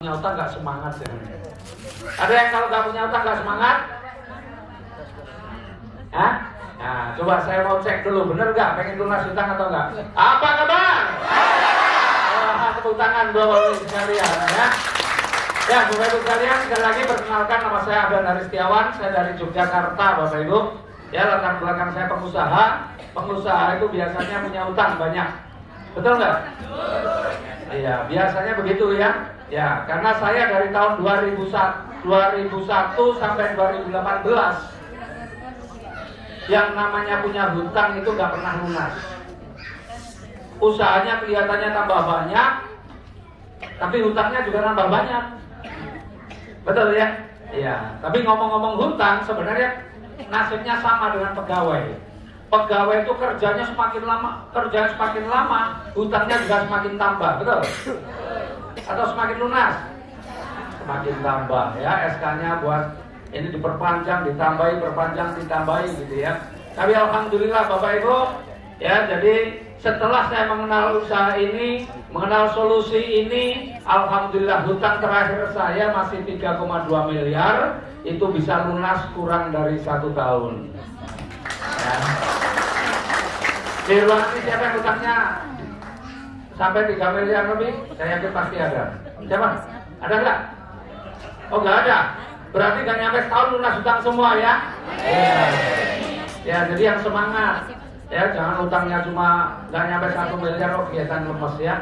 punya utang nggak semangat ya? Ada yang kalau nggak punya utang nggak semangat? Hah? Nah, coba saya mau cek dulu, bener nggak? Pengen lunas utang atau nggak? Apa kabar? Tepuk tangan Bapak-Ibu sekalian ya. Ya, Bapak-Ibu sekalian, sekali lagi perkenalkan, nama saya Abdan Haris Setiawan, saya dari Yogyakarta, Bapak-Ibu. Ya, latar belakang saya pengusaha. Pengusaha itu biasanya punya utang banyak. Betul nggak? Iya, biasanya begitu ya. Ya, karena saya dari tahun 2001 sampai 2018 yang namanya punya hutang itu nggak pernah lunas. Usahanya kelihatannya tambah banyak, tapi hutangnya juga nambah banyak. Betul ya? Iya. Tapi ngomong-ngomong hutang, sebenarnya nasibnya sama dengan pegawai. Pegawai itu kerjanya semakin lama, hutangnya juga semakin tambah, betul? Atau semakin lunas? Semakin tambah ya, SK-nya buat ini diperpanjang, ditambahi, perpanjang, ditambahi gitu ya. Tapi alhamdulillah Bapak Ibu, ya jadi setelah saya mengenal usaha ini, mengenal solusi ini, alhamdulillah hutang terakhir saya masih 3,2 miliar, itu bisa lunas kurang dari 1 tahun. Ya. Di ruang ini siapa yang hutangnya sampai 3 miliar lebih? Saya yakin pasti ada. Siapa? Ada nggak? Oh nggak ada. Berarti nggak nyampe setahun lunas hutang semua ya? Ya, jadi yang semangat. Ya, jangan hutangnya cuma nggak nyampe 1 miliar, kok kelihatan lemes ya.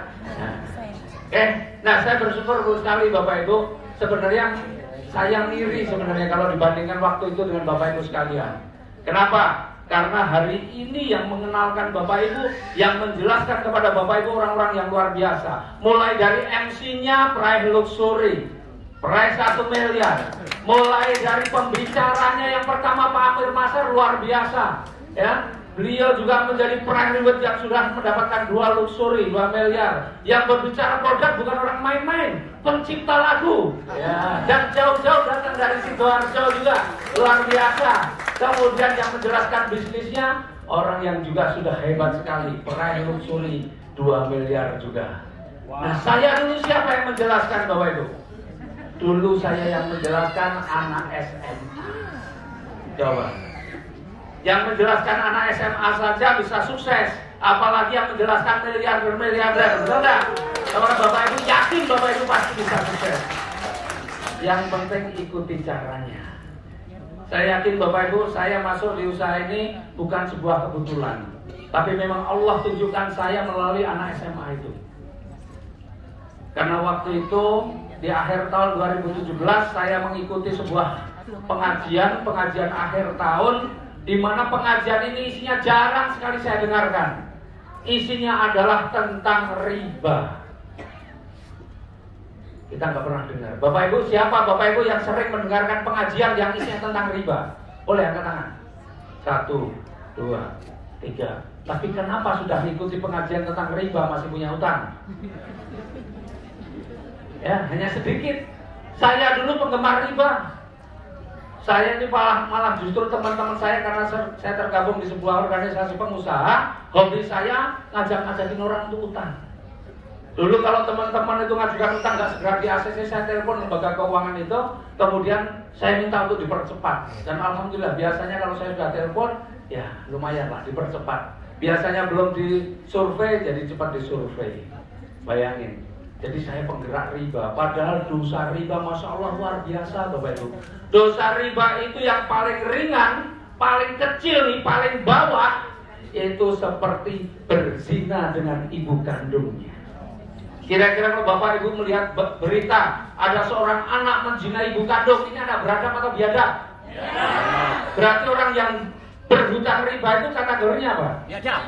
Nah saya bersyukur sekali Bapak Ibu. Sebenarnya saya ngiri sebenarnya kalau dibandingkan waktu itu dengan Bapak Ibu sekalian. Kenapa? Karena hari ini yang mengenalkan Bapak Ibu, yang menjelaskan kepada Bapak Ibu orang-orang yang luar biasa. Mulai dari MC-nya Pride Luxury, Pride 1 miliar. Mulai dari pembicaranya yang pertama Pak Amir Masar luar biasa. Ya, beliau juga menjadi Pride yang sudah mendapatkan 2 luxury, 2 miliar. Yang berbicara produk bukan orang main-main, pencipta lagu. Ya, dan jauh-jauh datang dari Sidoarjo juga, luar biasa. Kemudian yang menjelaskan bisnisnya, orang yang juga sudah hebat sekali, Pride Luxury 2 miliar juga. Nah, saya dulu siapa yang menjelaskan Bapak Ibu? Dulu saya yang menjelaskan anak SMA. Coba. Yang menjelaskan anak SMA saja bisa sukses, apalagi yang menjelaskan miliarder. Betul nggak? Kalau Bapak Ibu yakin Bapak Ibu pasti bisa sukses. Yang penting ikuti caranya. Saya yakin Bapak Ibu, saya masuk di usaha ini bukan sebuah kebetulan, tapi memang Allah tunjukkan saya melalui anak SMA itu. Karena waktu itu di akhir tahun 2017 saya mengikuti sebuah pengajian akhir tahun, di mana pengajian ini isinya jarang sekali saya dengarkan. Isinya adalah tentang riba. Kita nggak pernah dengar. Bapak Ibu, siapa Bapak Ibu yang sering mendengarkan pengajian yang isinya tentang riba? Boleh angkat tangan. 1, 2, 3. Tapi kenapa sudah mengikuti pengajian tentang riba masih punya utang? Ya, hanya sedikit. Saya dulu penggemar riba. Saya ini malah justru teman-teman saya, karena saya tergabung di sebuah organisasi pengusaha, hobi saya ngajak-ngajakin orang untuk utang. Dulu kalau teman-teman itu ngajukan utang nggak segera di ACC, saya telepon lembaga keuangan itu, kemudian saya minta untuk dipercepat. Dan alhamdulillah biasanya kalau saya sudah telepon, ya lumayan lah dipercepat. Biasanya belum disurvei, jadi cepat disurvei. Bayangin. Jadi saya penggerak riba, padahal dosa riba Masya Allah luar biasa Bapak Ibu. Dosa riba itu yang paling ringan, paling kecil nih, paling bawah, itu seperti berzina dengan ibu kandungnya. Kira-kira kalau Bapak Ibu melihat berita ada seorang anak menzina ibu kandung, ini anak beradab atau biadab? Berarti orang yang berhutang riba itu kategorinya apa? Biadab.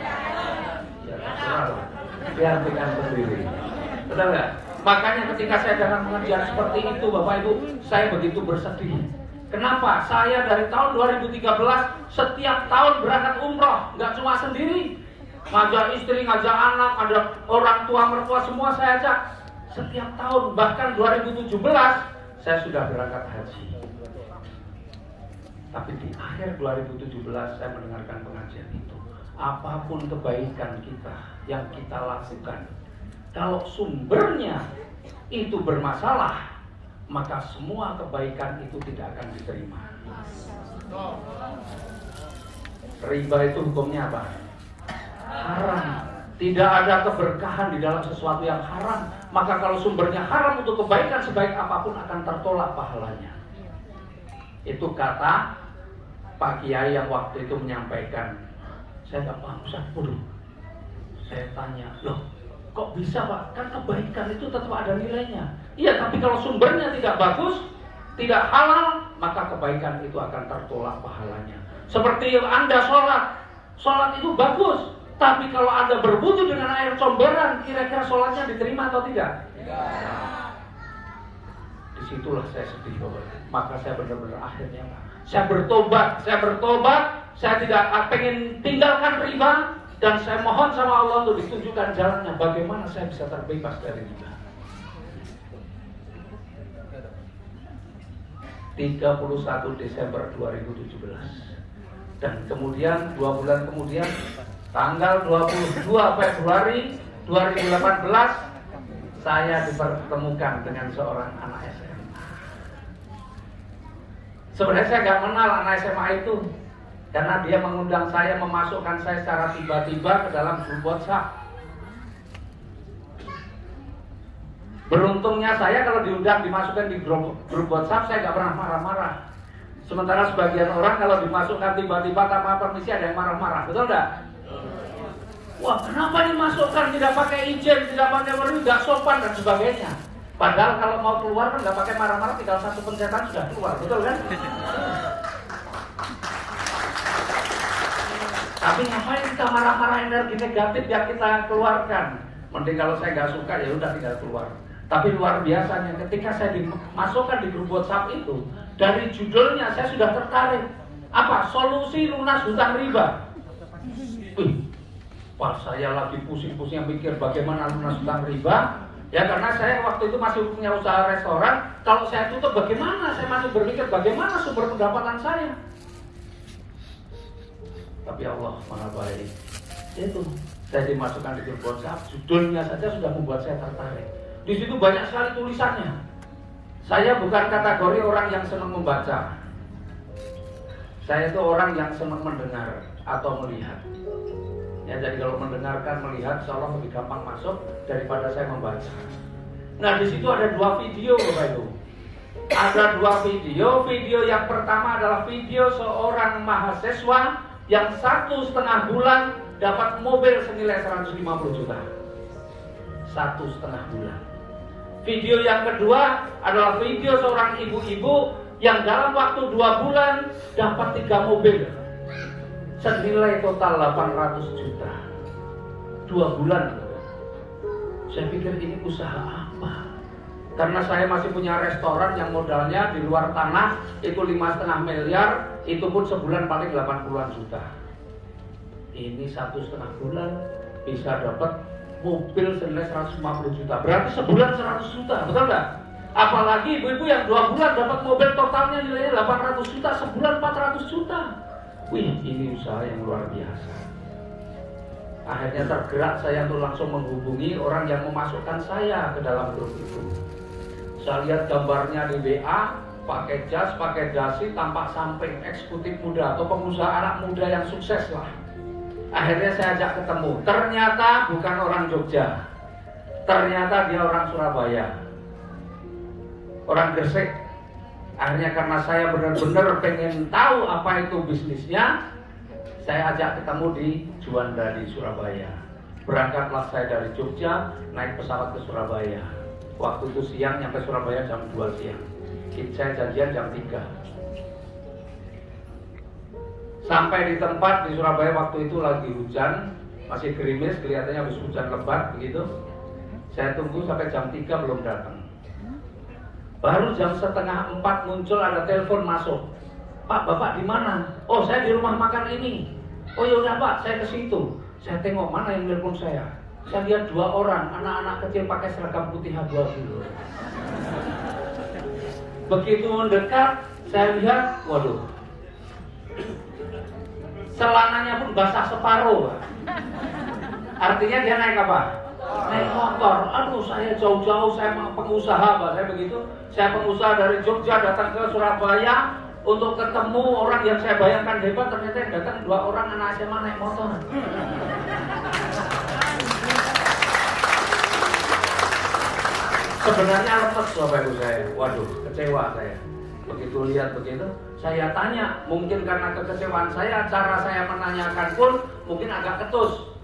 Ya terserah, biar dengan sendiri. Betul nggak? Makanya ketika saya dengan pengajian seperti itu Bapak Ibu, saya begitu bersedih. Kenapa? Saya dari tahun 2013 setiap tahun berangkat umroh, nggak cuma sendiri, ngajak istri, ngajak anak, ada orang tua mertua semua saya ajak. Setiap tahun, bahkan 2017 saya sudah berangkat haji. Tapi di akhir 2017 saya mendengarkan pengajian itu, apapun kebaikan kita yang kita lakukan, kalau sumbernya itu bermasalah, maka semua kebaikan itu tidak akan diterima. Riba itu hukumnya apa? Haram. Tidak ada keberkahan di dalam sesuatu yang haram. Maka kalau sumbernya haram untuk kebaikan, sebaik apapun akan tertolak pahalanya. Itu kata Pak Kiai yang waktu itu menyampaikan. Saya nggak paham, Ustaz. Waduh. Saya tanya, loh kok bisa Pak? Kan kebaikan itu tetap ada nilainya. Iya, tapi kalau sumbernya tidak bagus, tidak halal, maka kebaikan itu akan tertolak pahalanya. Seperti Anda sholat itu bagus, tapi kalau Anda berwudu dengan air comberan, kira-kira sholatnya diterima atau tidak? Tidak. Disitulah saya sedih Bapak. Maka saya benar-benar akhirnya saya bertobat, saya tidak pengen tinggalkan riba, dan saya mohon sama Allah untuk ditunjukkan jalannya bagaimana saya bisa terbebas dari riba. 31 Desember 2017. Dan kemudian 2 bulan kemudian tanggal 22 Februari 2018 saya dipertemukan dengan seorang anak SMA. Sebenarnya saya nggak kenal anak SMA itu, karena dia mengundang saya, memasukkan saya secara tiba-tiba ke dalam grup WhatsApp. Beruntungnya saya kalau diundang dimasukkan di grup WhatsApp, saya nggak pernah marah-marah. Sementara sebagian orang kalau dimasukkan tiba-tiba tanpa permisi ada yang marah-marah, betul nggak? Wah, kenapa dimasukkan? Tidak pakai izin, tidak pakai permisi, nggak sopan dan sebagainya. Padahal kalau mau keluar kan nggak pakai marah-marah, tinggal satu pencetan sudah keluar, betul kan? Tapi ngapain kita marah-marah, energi negatif yang kita keluarkan? Mending kalau saya nggak suka ya udah tinggal keluar. Tapi luar biasanya ketika saya dimasukkan di grup WhatsApp itu, dari judulnya saya sudah tertarik. Apa? Solusi lunas hutang riba. Pas saya lagi pusing-pusing mikir bagaimana lunas hutang riba, ya karena saya waktu itu masih punya usaha restoran. Kalau saya tutup bagaimana? Saya masih berpikir bagaimana sumber pendapatan saya. Tapi Allah Maha Baik. Itu saya dimasukkan di grup WhatsApp, judulnya saja sudah membuat saya tertarik. Di situ banyak sekali tulisannya. Saya bukan kategori orang yang senang membaca. Saya itu orang yang senang mendengar atau melihat. Ya, jadi kalau mendengarkan, melihat, insya Allah lebih gampang masuk daripada saya membaca. Nah, di situ ada 2 video, Bapak Ibu. Ada 2 video. Video yang pertama adalah video seorang mahasiswa yang 1,5 bulan dapat mobil senilai 150 juta. 1,5 bulan. Video yang kedua adalah video seorang ibu-ibu yang dalam waktu 2 bulan dapat 3 mobil senilai total 800 juta. 2 bulan. Saya pikir ini usaha apa? Karena saya masih punya restoran yang modalnya di luar tanah itu 5,5 miliar, itu pun sebulan paling 80-an juta. Ini 1,5 bulan bisa dapat mobil senilai 150 juta. Berarti sebulan 100 juta, betul nggak? Apalagi ibu-ibu yang 2 bulan dapat mobil totalnya nilainya 800 juta, sebulan 400 juta. Wih, ini usaha yang luar biasa. Akhirnya tergerak saya untuk langsung menghubungi orang yang memasukkan saya ke dalam grup itu. Saya lihat gambarnya di WA, pakai jas, pakai dasi, tampak samping, eksekutif muda atau pengusaha anak muda yang sukses lah. Akhirnya saya ajak ketemu. Ternyata bukan orang Jogja. Ternyata dia orang Surabaya. Orang Gresik. Akhirnya karena saya benar-benar pengen tahu apa itu bisnisnya, saya ajak ketemu di Juanda di Surabaya. Berangkatlah saya dari Jogja, naik pesawat ke Surabaya. Waktu itu siang, nyampe Surabaya jam 2 siang. Saya janjian jam 3. Sampai di tempat di Surabaya waktu itu lagi hujan, masih gerimis, kelihatannya habis hujan lebat begitu. Saya tunggu sampai jam 3 belum datang. Baru jam 3:30 muncul ada telepon masuk. Pak, Bapak di mana? Oh, saya di rumah makan ini. Oh ya udah Pak, saya ke situ. Saya tengok mana yang telepon saya. Saya lihat 2 orang, anak-anak kecil pakai seragam putih abu-abu. Begitu mendekat, saya lihat, waduh. Celananya pun basah separuh. Artinya dia naik apa? naik motor. Aduh, saya jauh-jauh, saya pengusaha, Pak. Saya begitu. Saya pengusaha dari Jogja datang ke Surabaya untuk ketemu orang yang saya bayangkan hebat. Ternyata yang datang 2 orang anak SMA naik motor. Sebenarnya lemes Bapak Ibu saya. Waduh, kecewa saya. Begitu lihat begitu, saya tanya, mungkin karena kekecewaan saya, cara saya menanyakan pun mungkin agak ketus.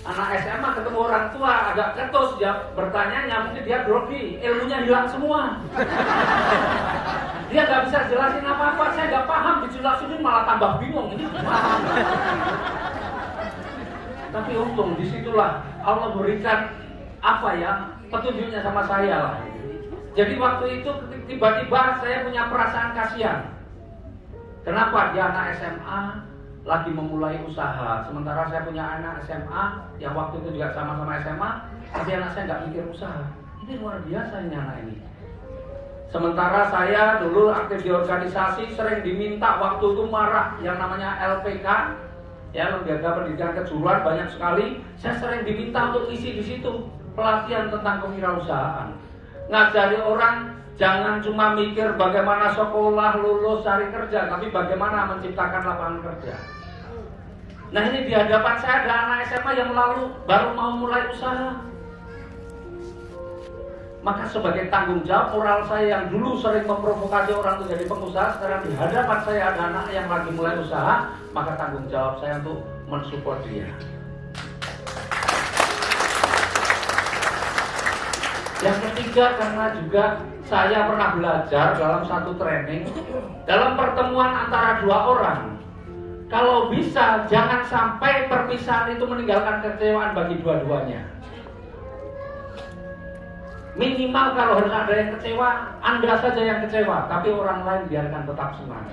Anak SMA ketemu orang tua agak ketus, dia bertanya, mungkin dia grogi, ilmunya hilang semua. Dia nggak bisa jelasin apa-apa, saya nggak paham, dijelasin malah tambah bingung. Ini paham. Tapi untung disitulah Allah berikan petunjuknya sama saya lah. Jadi waktu itu tiba-tiba saya punya perasaan kasihan. Kenapa? Dia anak SMA lagi memulai usaha, sementara saya punya anak SMA yang waktu itu juga sama-sama SMA, tapi anak saya nggak mikir usaha. Ini luar biasa ini anak ini. Sementara saya dulu aktif di organisasi, sering diminta waktu itu marah yang namanya LPK, ya, Lembaga Pendidikan Kejuruan, banyak sekali. Saya sering diminta untuk isi di situ pelatihan tentang kewirausahaan, ngajari orang jangan cuma mikir bagaimana sekolah lulus cari kerja, tapi bagaimana menciptakan lapangan kerja. Nah, ini di hadapan saya ada anak SMA yang baru mau mulai usaha. Maka sebagai tanggung jawab moral saya yang dulu sering memprovokasi orang untuk jadi pengusaha, sekarang di hadapan saya ada anak yang lagi mulai usaha, maka tanggung jawab saya untuk mensupport dia. Yang ketiga, karena juga saya pernah belajar dalam satu training, dalam pertemuan antara 2 orang, kalau bisa jangan sampai perpisahan itu meninggalkan kekecewaan bagi dua-duanya. Minimal kalau harus ada yang kecewa, Anda saja yang kecewa, tapi orang lain biarkan tetap senang.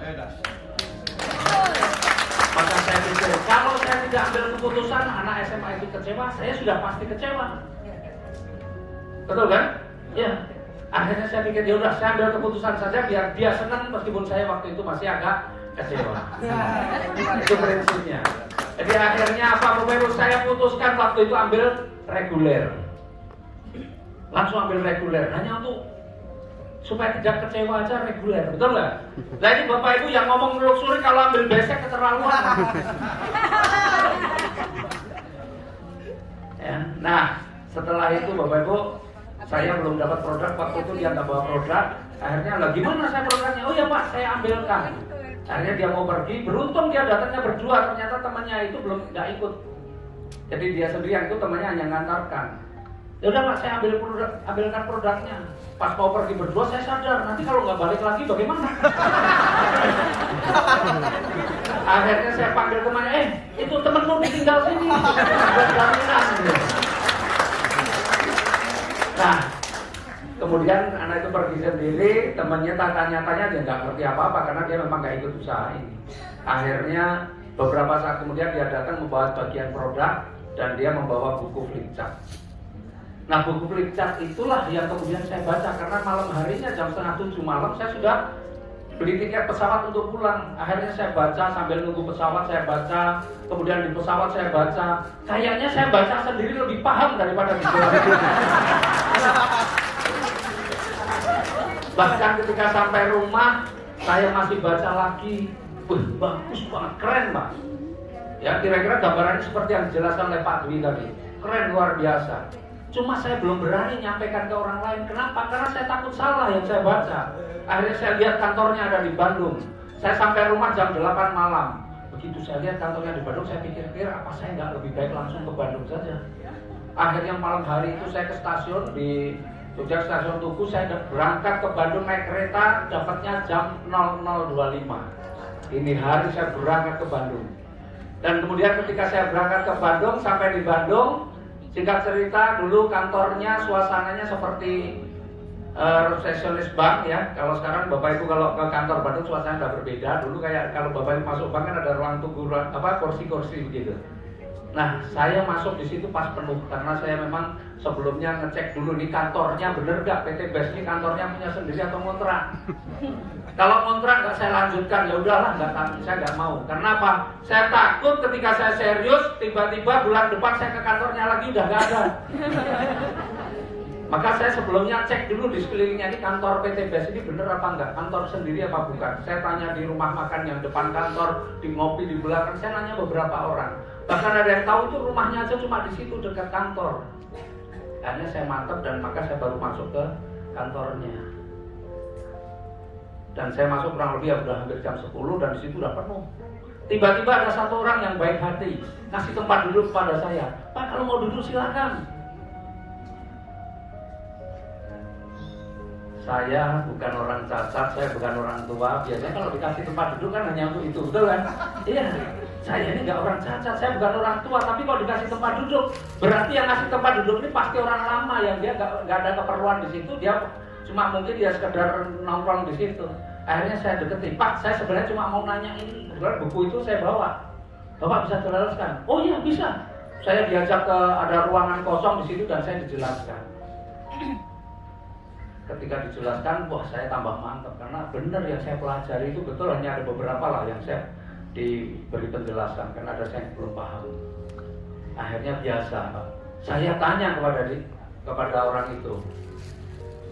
Maka saya pikir, kalau saya tidak ambil keputusan, anak SMA itu kecewa, saya sudah pasti kecewa. Betul kan? Ya. Akhirnya saya pikir, ya udah, saya ambil keputusan saja biar dia senang meskipun saya waktu itu masih agak kecewa. Itu prinsipnya. Jadi akhirnya apa? Bapak Ibu, saya putuskan waktu itu ambil reguler. Langsung ambil reguler, hanya untuk supaya tidak kecewa aja reguler, betul nggak? Nah ini Bapak Ibu yang ngomong nelusuri kalau ambil besek keterlaluan. Ya, nah setelah itu Bapak Ibu, saya belum dapat produk, waktu itu dia nggak bawa produk. Akhirnya lah gimana saya produknya? Oh ya Pak, saya ambilkan. Akhirnya dia mau pergi, beruntung dia datangnya berdua, ternyata temannya itu belum nggak ikut. Jadi dia sendirian, itu temannya hanya ngantarkan. Ya udah Pak, saya ambilkan produknya. Pas mau pergi berdua saya sadar, nanti kalau nggak balik lagi bagaimana? Akhirnya saya panggil temannya, itu temenmu ditinggal sini. Nah, kemudian anak itu pergi sendiri, temannya tanya-tanya dia nggak ngerti apa-apa karena dia memang nggak ikut usaha ini. Akhirnya beberapa saat kemudian dia datang membawa bagian produk dan dia membawa buku flipchart. Nah, buku flipchart itulah yang kemudian saya baca karena malam harinya jam 6:30 malam saya sudah beli tiket pesawat untuk pulang. Akhirnya saya baca sambil nunggu pesawat, saya baca, kemudian di pesawat saya baca. Kayaknya saya baca sendiri lebih paham daripada di luar. Bahkan ketika sampai rumah saya masih baca lagi. Bagus banget, keren Pak. Ya kira-kira gambarannya seperti yang dijelaskan oleh Pak Dwi tadi. Keren, luar biasa. Cuma saya belum berani nyampaikan ke orang lain. Kenapa? Karena saya takut salah yang saya baca. Akhirnya saya lihat kantornya ada di Bandung. Saya sampai rumah jam 8 malam. Begitu saya lihat kantornya di Bandung, saya pikir-pikir apa saya nggak lebih baik langsung ke Bandung saja. Akhirnya malam hari itu saya ke stasiun di Jogja, stasiun Tugu. Saya berangkat ke Bandung naik kereta, dapatnya jam 00.25. Ini hari saya berangkat ke Bandung. Dan kemudian ketika saya berangkat ke Bandung, sampai di Bandung, singkat cerita, dulu kantornya suasananya seperti resepsionis bank ya. Kalau sekarang Bapak Ibu kalau ke kantor Bandung suasananya udah berbeda. Dulu kayak kalau Bapak Ibu masuk bank kan ada ruang tunggu, kursi-kursi begitu. Nah, saya masuk di situ pas penuh karena saya memang sebelumnya ngecek dulu nih kantornya bener gak PT BES ini kantornya punya sendiri atau kontrak. Kalau kontrak nggak saya lanjutkan, ya udahlah, saya nggak mau. Karena apa? Saya takut ketika saya serius, tiba-tiba bulan depan saya ke kantornya lagi udah nggak ada. Maka saya sebelumnya cek dulu di sekelilingnya ini kantor PT BES ini bener apa enggak, kantor sendiri apa bukan. Saya tanya di rumah makan yang depan kantor, di ngopi di belakang, saya nanya beberapa orang. Bahkan ada yang tahu itu rumahnya aja cuma di situ dekat kantor. Akhirnya saya mantap dan maka saya baru masuk ke kantornya. Dan saya masuk kurang lebih ya udah hampir jam 10 dan di situ udah penuh. Tiba-tiba ada satu orang yang baik hati ngasih tempat duduk kepada saya. Pak, kalau mau duduk silakan. Saya bukan orang cacat, saya bukan orang tua. Biasanya kalau dikasih tempat duduk kan hanya untuk itu, betul kan? Iya. Saya ini nggak orang cacat, saya bukan orang tua, tapi kalau dikasih tempat duduk, berarti yang ngasih tempat duduk ini pasti orang lama yang dia nggak ada keperluan di situ, dia cuma mungkin dia sekedar nongkrong di situ. Akhirnya saya deketi, Pak, saya sebenarnya cuma mau nanya ini, kebetulan buku itu saya bawa. Bapak bisa jelaskan? Oh iya bisa. Saya diajak ke ada ruangan kosong di situ dan saya dijelaskan. Ketika dijelaskan, wah saya tambah mantap karena benar yang saya pelajari itu betul, hanya ada beberapa lah yang saya diberi penjelasan karena ada saya yang belum paham. Akhirnya biasa, Pak. Saya tanya kepada orang itu,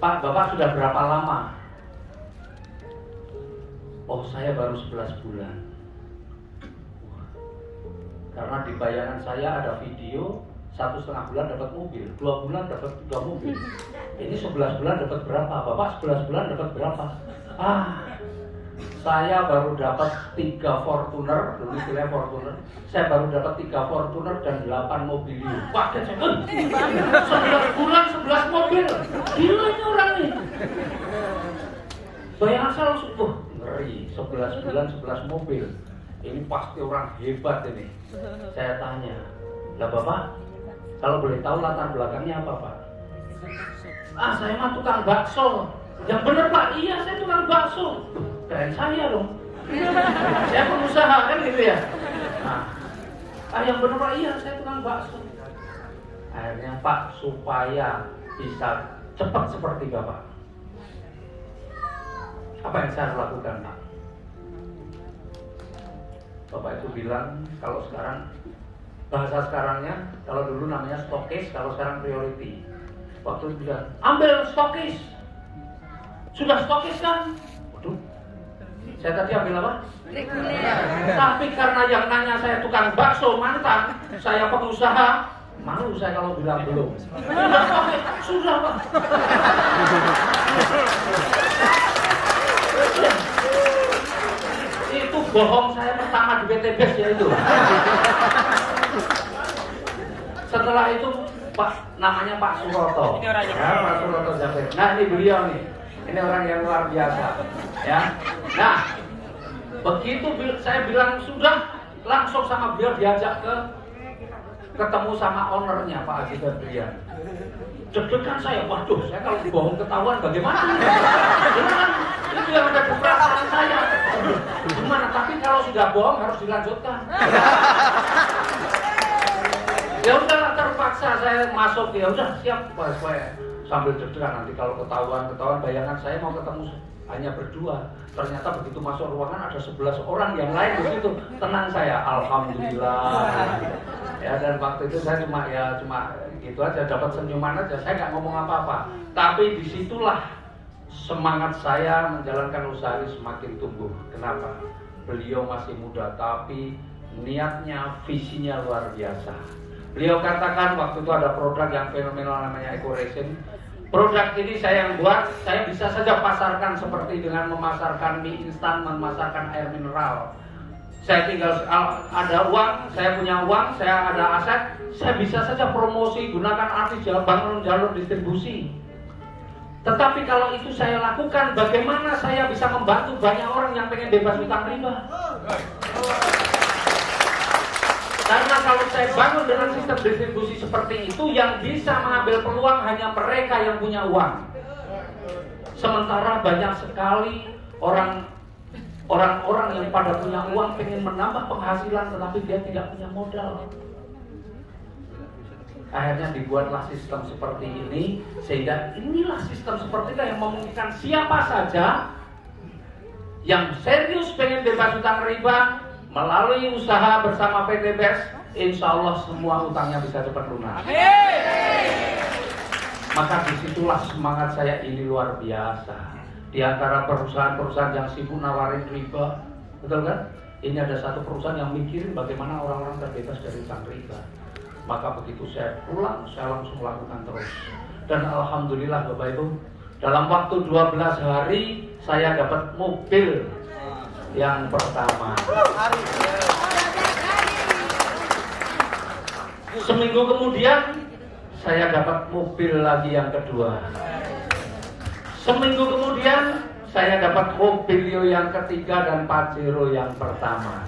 Pak, Bapak sudah berapa lama? Oh, saya baru 11 bulan. Karena di bayangan saya ada video 1,5 bulan dapat mobil, 2 bulan dapat 2 mobil. Ini 11 bulan dapat berapa? Bapak 11 bulan dapat berapa? Saya baru dapat 3 Fortuner, dulu istilahnya Fortuner. Saya baru dapat 3 Fortuner dan 8 mobil. Paket saya, 11 bulan 11 mobil. Gila ini orang nih. Bayangan saya langsung, ngeri, 11 bulan 11 mobil. Ini pasti orang hebat ini. Saya tanya, lah Bapak, kalau boleh tahu latar belakangnya apa Pak? Saya mah tukang bakso. Yang bener Pak, iya saya tukang bakso. Dan saya dong. Saya pengusaha kan gitu ya. Yang bener Pak, iya saya tukang bakso. Akhirnya Pak, supaya bisa cepat seperti Bapak, apa yang saya lakukan Pak? Bapak itu bilang, kalau sekarang bahasa sekarangnya, kalau dulu namanya stokis, kalau sekarang priority. Waktu itu bilang, ambil stokis. Sudah stokis kan? Waduh, saya tadi ambil apa? Tapi karena yang nanya saya tukang bakso mantan, saya pengusaha, malu saya kalau bilang belum. Sudah stokis, sudah Pak. Itu bohong saya pertama di PT BES ya itu. Setelah itu Pak, namanya Pak Suroto. Ya, Pak Suroto Jafir. Nah ini beliau nih, ini orang yang luar biasa. Ya. Nah, begitu saya bilang sudah, langsung sama beliau diajak ketemu sama ownernya Pak Haji Febrian. Deg-degan saya, waduh, saya kalau bohong ketahuan bagaimana? Gimana? Itu yang ada di perasaan saya. Gimana? Tapi kalau sudah bohong harus dilanjutkan. Ya udah terpaksa saya masuk, ya udah siap Pak, saya sambil deg-degan nanti kalau ketahuan bayangan saya mau ketemu hanya berdua. Ternyata begitu masuk ruangan ada 11 orang yang lain di situ. Tenang saya, alhamdulillah. Ya dan waktu itu saya cuma gitu aja, dapat senyuman aja, saya nggak ngomong apa-apa. Tapi disitulah semangat saya menjalankan usaha ini semakin tumbuh. Kenapa? Beliau masih muda, tapi niatnya, visinya luar biasa. Beliau katakan waktu itu ada produk yang fenomenal namanya EcoResin. Produk ini saya yang buat, saya bisa saja pasarkan seperti dengan memasarkan mie instan, memasarkan air mineral. Saya tinggal ada uang, saya punya uang, saya ada aset, saya bisa saja promosi, gunakan artis, bangun jalur distribusi. Tetapi kalau itu saya lakukan, bagaimana saya bisa membantu banyak orang yang pengen bebas hutang riba? Karena kalau saya bangun dengan sistem distribusi seperti itu, yang bisa mengambil peluang hanya mereka yang punya uang. Sementara banyak sekali orang-orang yang pada punya uang pengen menambah penghasilan, tetapi dia tidak punya modal. Akhirnya dibuatlah sistem seperti ini, sehingga inilah sistem seperti itu yang memungkinkan siapa saja yang serius pengen bebas utang riba melalui usaha bersama PT BES, insya Allah semua utangnya bisa cepat lunas. Maka disitulah semangat saya ini luar biasa. Di antara perusahaan-perusahaan yang sibuk nawarin riba, betul kan? Ini ada satu perusahaan yang mikirin bagaimana orang-orang terbebas dari utang riba. Maka begitu saya pulang, saya langsung lakukan terus. Dan alhamdulillah Bapak Ibu, dalam waktu 12 hari saya dapat mobil yang pertama. Seminggu kemudian saya dapat mobil lagi yang kedua. Seminggu kemudian saya dapat mobil yang ketiga dan Pajero yang pertama.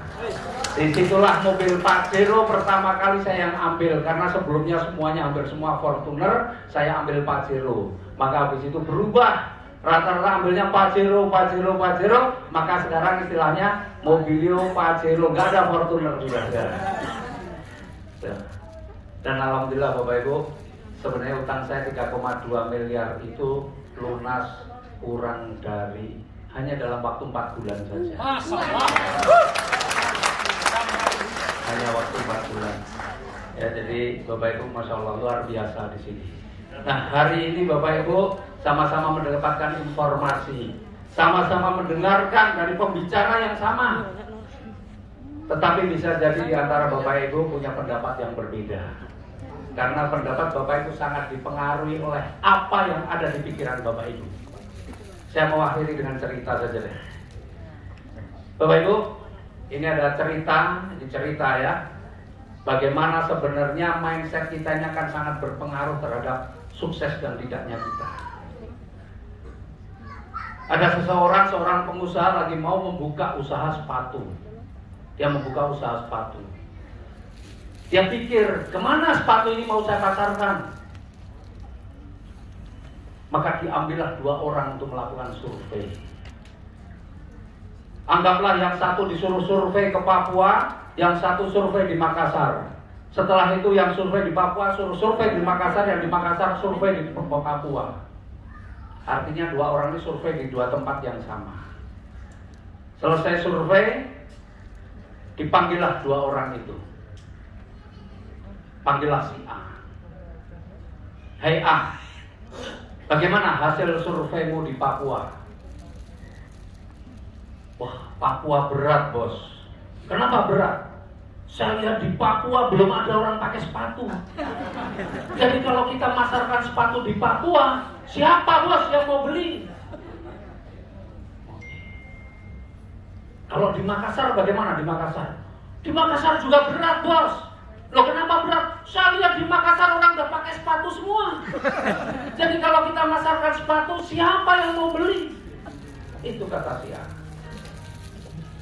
Disitulah mobil Pajero pertama kali saya yang ambil, karena sebelumnya semuanya hampir semua Fortuner, saya ambil Pajero. Maka habis itu berubah, rata-rata ambilnya Pajero, maka sekarang istilahnya Mobilio Pajero, nggak ada Fortuner juga. Dan alhamdulillah Bapak Ibu, sebenarnya utang saya 3,2 miliar itu lunas kurang dari hanya dalam waktu 4 bulan saja. Hanya waktu 4 bulan. Ya, jadi Bapak Ibu Masya Allah luar biasa di sini. Nah, hari ini Bapak Ibu sama-sama mendapatkan informasi, sama-sama mendengarkan dari pembicara yang sama. Tetapi bisa jadi di antara Bapak Ibu punya pendapat yang berbeda. Karena pendapat Bapak Ibu sangat dipengaruhi oleh apa yang ada di pikiran Bapak Ibu. Saya mau akhiri dengan cerita saja deh. Bapak Ibu, ini ada cerita ya. Bagaimana sebenarnya mindset kita ini akan sangat berpengaruh terhadap sukses dan tidaknya kita. Ada seorang pengusaha lagi mau membuka usaha sepatu. Dia membuka usaha sepatu. Dia pikir, kemana sepatu ini mau saya pasarkan? Maka diambillah 2 orang untuk melakukan survei. Anggaplah yang satu disuruh survei ke Papua, yang satu survei di Makassar. Setelah itu yang survei di Papua suruh survei di Makassar, yang di Makassar survei di Papua. Artinya 2 orang ini survei di 2 tempat yang sama. Selesai survei, dipanggillah 2 orang itu. Panggillah si A. Hei A, bagaimana hasil surveimu di Papua? Wah, Papua berat bos. Kenapa berat? Saya lihat di Papua belum ada orang pakai sepatu. Jadi kalau kita masarkan sepatu di Papua, siapa bos yang mau beli? Kalau di Makassar bagaimana di Makassar? Di Makassar juga berat bos. Loh kenapa berat? Saya lihat di Makassar orang udah pakai sepatu semua. Jadi kalau kita masarkan sepatu, siapa yang mau beli? Itu kata si A.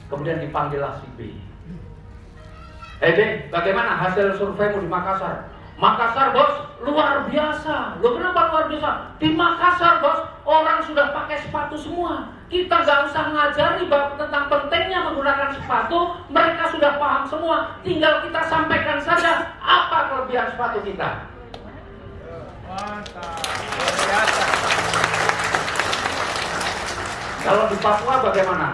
Kemudian dipanggillah si B. B, bagaimana hasil surveimu di Makassar? Makassar bos, luar biasa. Loh kenapa luar biasa? Di Makassar bos, orang sudah pakai sepatu semua. Kita gak usah ngajari tentang pentingnya menggunakan sepatu. Mereka sudah paham semua. Tinggal kita sampaikan saja apa kelebihan sepatu kita. Mantap. Kalau di Papua bagaimana?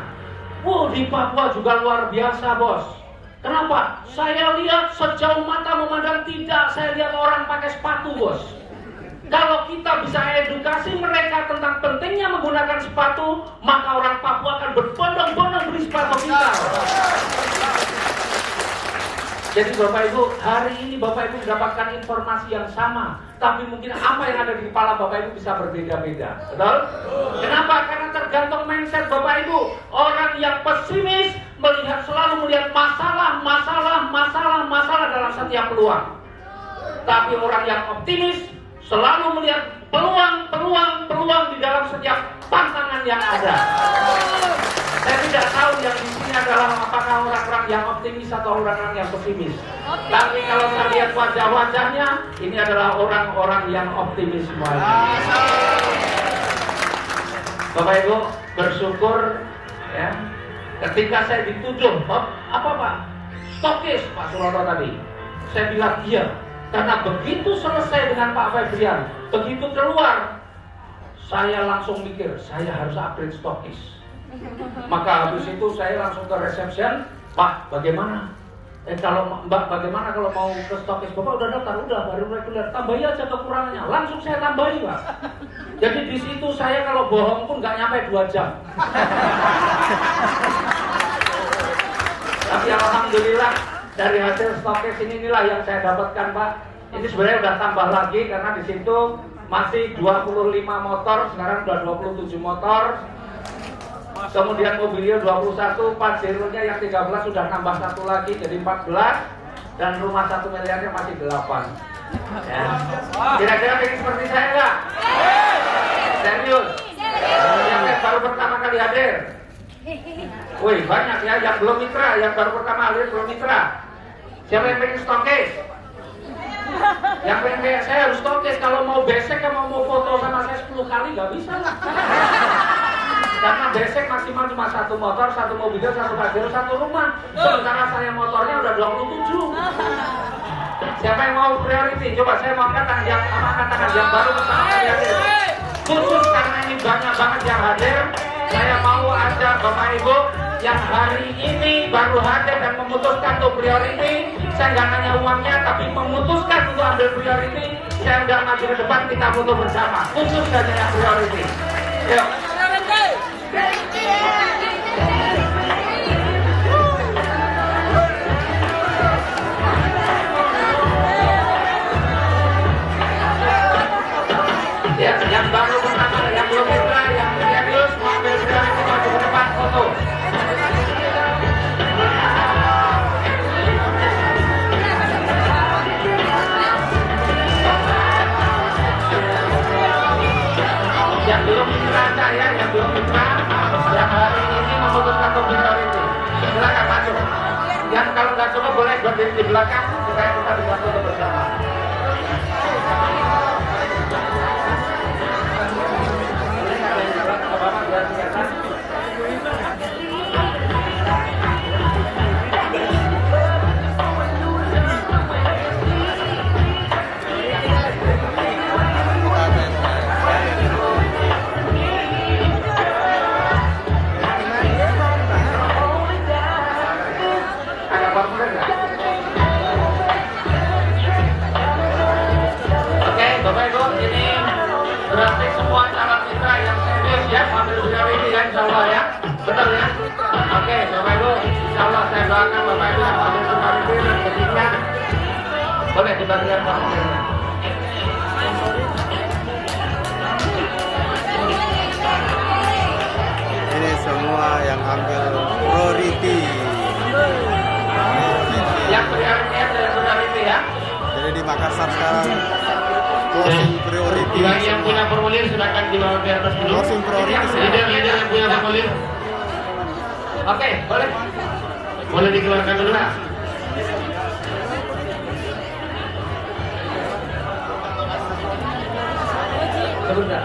Di Papua juga luar biasa bos. Kenapa? Saya lihat sejauh mata memandang tidak. Saya lihat orang pakai sepatu bos. Kalau kita bisa edukasi mereka tentang pentingnya menggunakan sepatu, maka orang Papua akan berbondong-bondong beli sepatu kita. Jadi Bapak Ibu, hari ini Bapak Ibu mendapatkan informasi yang sama, tapi mungkin apa yang ada di kepala Bapak Ibu bisa berbeda-beda. Betul? Kenapa? Karena tergantung mindset Bapak Ibu. Orang yang pesimis selalu melihat masalah dalam setiap peluang. Tapi orang yang optimis selalu melihat peluang di dalam setiap tantangan yang ada. Saya tidak tahu yang di sini adalah apakah orang-orang yang optimis atau orang-orang yang pesimis. Tapi kalau saya lihat wajah-wajahnya, ini adalah orang-orang yang optimis semuanya. Bapak Ibu bersyukur ya. Ketika saya dituduh, apa Pak? Stokis Pak Suroto tadi. Saya bilang iya. Karena begitu selesai dengan Pak Febrian, begitu keluar, saya langsung mikir, saya harus upgrade stokis. Maka habis itu saya langsung ke reception, Pak, bagaimana? Kalau Mbak, bagaimana kalau mau ke stokis? Bapak udah daftar, udah baru reguler, tambahi aja kekurangannya. Langsung saya tambahi, Pak. Jadi di situ saya kalau bohong pun nggak nyampe 2 jam. Tapi alhamdulillah dari hasil stokis inilah yang saya dapatkan, Pak. Ini sebenarnya udah tambah lagi karena di situ masih 25 motor, sekarang udah 27 motor. Kemudian mobilnya 21, Pajero-nya yang 13 sudah nambah 1 lagi jadi 14, dan rumah 1 miliarnya masih 8. Ya. Kira-kira ini seperti saya nggak? Serius? Yang baru pertama kali hadir? Wih, banyak ya yang belum mitra, yang baru pertama hadir belum mitra. Siapa yang pengen stokis? Yang pengen kayak saya harus stokis. Kalau mau besek, kalau mau foto sama saya 10 kali nggak bisa lah. Karena besek maksimal cuma 1 motor, 1 mobil, 1 Pajero, 1 rumah. Sementara saya motornya udah 27. Siapa yang mau priority? Coba saya mau angkat tangan yang baru pertama kali hadir. Khusus karena ini banyak banget yang hadir, saya mau ajak Bapak Ibu yang hari ini baru hadir dan memutuskan untuk priority. Saya nggak nanya uangnya, tapi memutuskan untuk ambil priority. Saya udah maju ke depan, kita foto bersama. Khusus saja yang priority. Yuk. Ya, yang baru pertama, yang belum mitra, yang serius, mau ambil priority, maju ke depan, foto. Yang belum mitra saya, yang belum mitra, yang hari ini memutuskan untuk priority, silakan maju. Yang kalau nggak coba boleh berdiri di belakang supaya kita bisa foto bersama. Berarti semua calon mitra yang serius ya, ambil priority ya, insya Allah ya. Betul ya? Oke, Bapak Ibu, insya Allah saya doakan Bapak Ibu yang ambil priority dan ketika boleh dibagikan formulirnya. Ini semua yang ambil priority. Yang priority ya. Jadi di Makassar sekarang closing priority. Yang punya formulir silakan dibawa ke atas dulu. Closing priority. Leader yang punya formulir. Oke, boleh. Boleh dikeluarkan dulu lah. Sebentar.